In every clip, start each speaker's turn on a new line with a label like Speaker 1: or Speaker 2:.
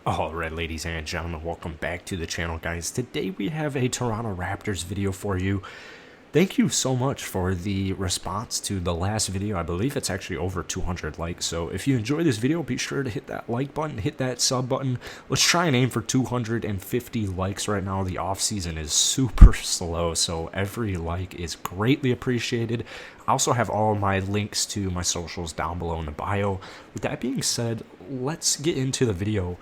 Speaker 1: Alright, ladies and gentlemen, welcome back to the channel, guys. Today we have a Toronto Raptors video for you. Thank you so much for the response to the last video. I believe it's actually over 200 likes, so if you enjoy this video, be sure to hit that like button, hit that sub button. Let's try and aim for 250 likes right now. The off season is super slow, so every like is greatly appreciated. I also have all my links to my socials down below in the bio. With that being said, let's get into the video.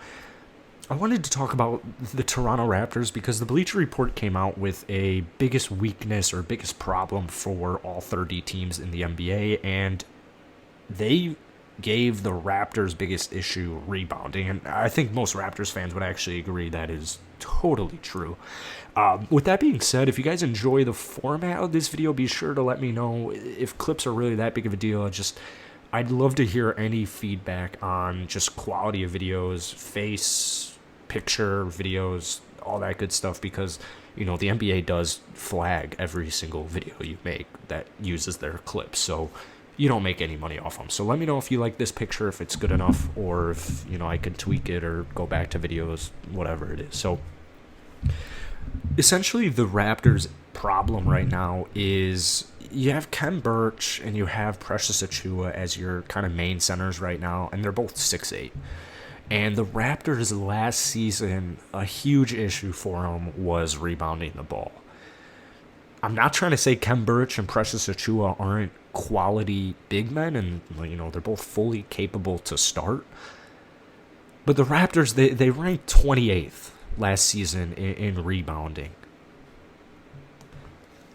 Speaker 1: I wanted to talk about the Toronto Raptors because the Bleacher Report came out with a biggest weakness or biggest problem for all 30 teams in the NBA, and they gave the Raptors' biggest issue rebounding, and I think most Raptors fans would actually agree that is totally true. With that being said, if you guys enjoy the format of this video, be sure to let me know if clips are really that big of a deal. I'd love to hear any feedback on just quality of videos, picture videos, all that good stuff, because the NBA does flag every single video you make that uses their clips, so you don't make any money off them. So let me know if you like this picture, if it's good enough, or if I can tweak it or go back to videos, whatever it is. So essentially the Raptors problem right now is you have Ken Birch and you have Precious Achiuwa as your kind of main centers right now, and they're both 6'8". And the Raptors last season, a huge issue for them was rebounding the ball. I'm not trying to say Ken Birch and Precious Achiuwa aren't quality big men, and they're both fully capable to start. But the Raptors, they ranked 28th last season in rebounding.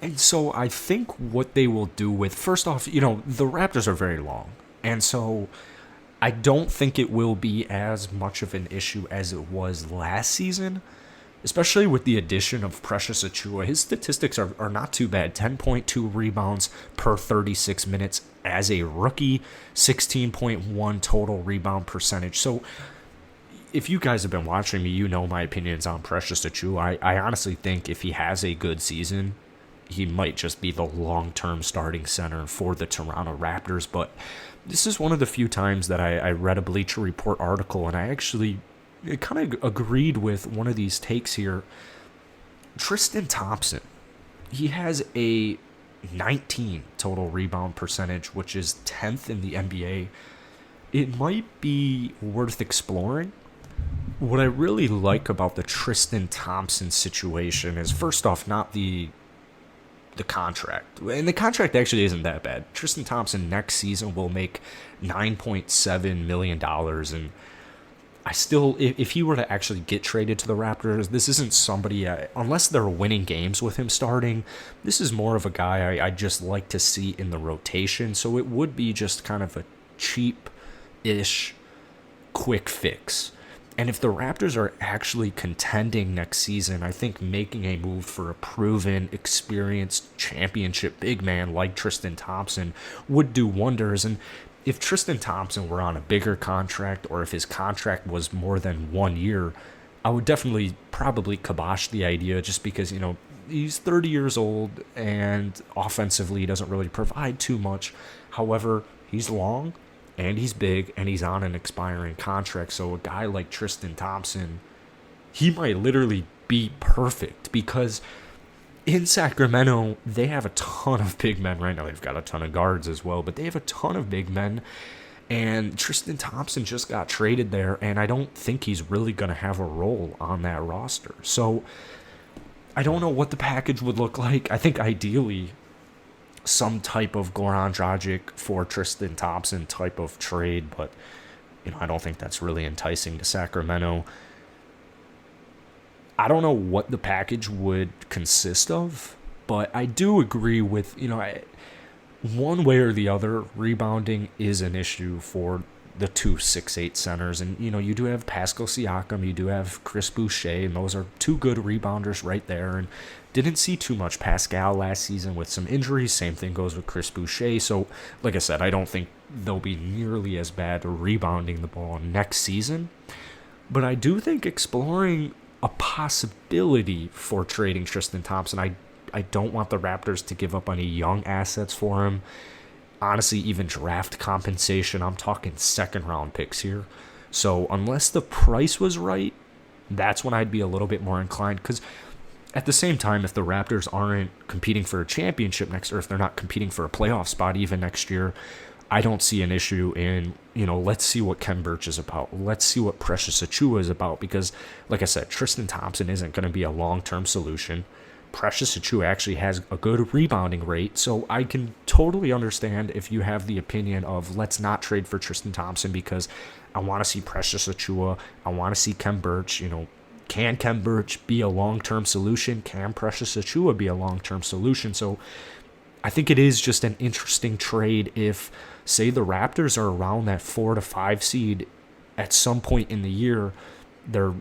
Speaker 1: And so I think what they will do with, first off, the Raptors are very long. And so I don't think it will be as much of an issue as it was last season, especially with the addition of Precious Achiuwa. His statistics are not too bad. 10.2 rebounds per 36 minutes as a rookie, 16.1 total rebound percentage. So if you guys have been watching me, you know my opinions on Precious Achiuwa. I honestly think if he has a good season, he might just be the long-term starting center for the Toronto Raptors. But this is one of the few times that I read a Bleacher Report article, and I actually kind of agreed with one of these takes here. Tristan Thompson, he has a 19 total rebound percentage, which is 10th in the NBA. It might be worth exploring. What I really like about the Tristan Thompson situation is, first off, not the contract. And the contract actually isn't that bad. Tristan Thompson next season will make $9.7 million. And I still, if he were to actually get traded to the Raptors, this isn't somebody, unless they're winning games with him starting, this is more of a guy I just like to see in the rotation. So it would be just kind of a cheap-ish quick fix. And if the Raptors are actually contending next season, I think making a move for a proven, experienced championship big man like Tristan Thompson would do wonders. And if Tristan Thompson were on a bigger contract, or if his contract was more than 1 year, I would definitely probably kibosh the idea, just because, he's 30 years old and offensively he doesn't really provide too much. However, he's long, and he's big, and he's on an expiring contract. So a guy like Tristan Thompson, he might literally be perfect, because in Sacramento, they have a ton of big men right now. They've got a ton of guards as well, but they have a ton of big men. And Tristan Thompson just got traded there, and I don't think he's really going to have a role on that roster. So I don't know what the package would look like. I think ideally some type of Goran Dragic for Tristan Thompson type of trade, but I don't think that's really enticing to Sacramento. I don't know what the package would consist of, but I do agree with, one way or the other, rebounding is an issue for the two 6'8" centers. And, you do have Pascal Siakam, you do have Chris Boucher, and those are two good rebounders right there. And didn't see too much Pascal last season with some injuries. Same thing goes with Chris Boucher. So, like I said, I don't think they'll be nearly as bad rebounding the ball next season. But I do think exploring a possibility for trading Tristan Thompson. I don't want the Raptors to give up any young assets for him. Honestly, even draft compensation. I'm talking second-round picks here. So unless the price was right, that's when I'd be a little bit more inclined. Because at the same time, if the Raptors aren't competing for a championship next, or if they're not competing for a playoff spot even next year, I don't see an issue in, let's see what Ken Birch is about. Let's see what Precious Achiuwa is about. Because, like I said, Tristan Thompson isn't going to be a long-term solution. Precious Achiuwa actually has a good rebounding rate. So I can totally understand if you have the opinion of let's not trade for Tristan Thompson because I want to see Precious Achiuwa. I want to see Ken Birch. Can Ken Birch be a long-term solution? Can Precious Achiuwa be a long-term solution? So I think it is just an interesting trade if, say, the Raptors are around that 4 to 5 seed at some point in the year. They're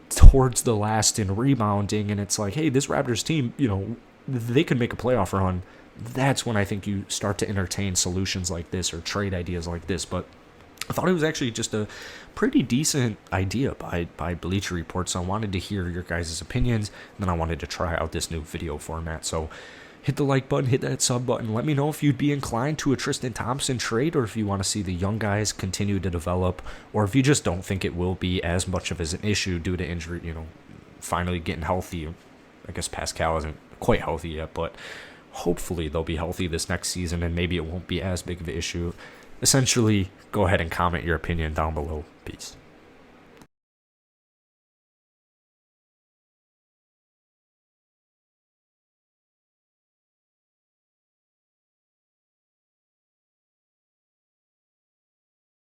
Speaker 1: towards the last in rebounding, and it's like, hey, this Raptors team, they could make a playoff run. That's when I think you start to entertain solutions like this or trade ideas like this. But I thought it was actually just a pretty decent idea by Bleacher Report, so I wanted to hear your guys' opinions, and then I wanted to try out this new video format. So hit the like button, hit that sub button. Let me know if you'd be inclined to a Tristan Thompson trade, or if you want to see the young guys continue to develop, or if you just don't think it will be as much of an issue due to injury, finally getting healthy. I guess Pascal isn't quite healthy yet, but hopefully they'll be healthy this next season, and maybe it won't be as big of an issue. Essentially, go ahead and comment your opinion down below. Peace.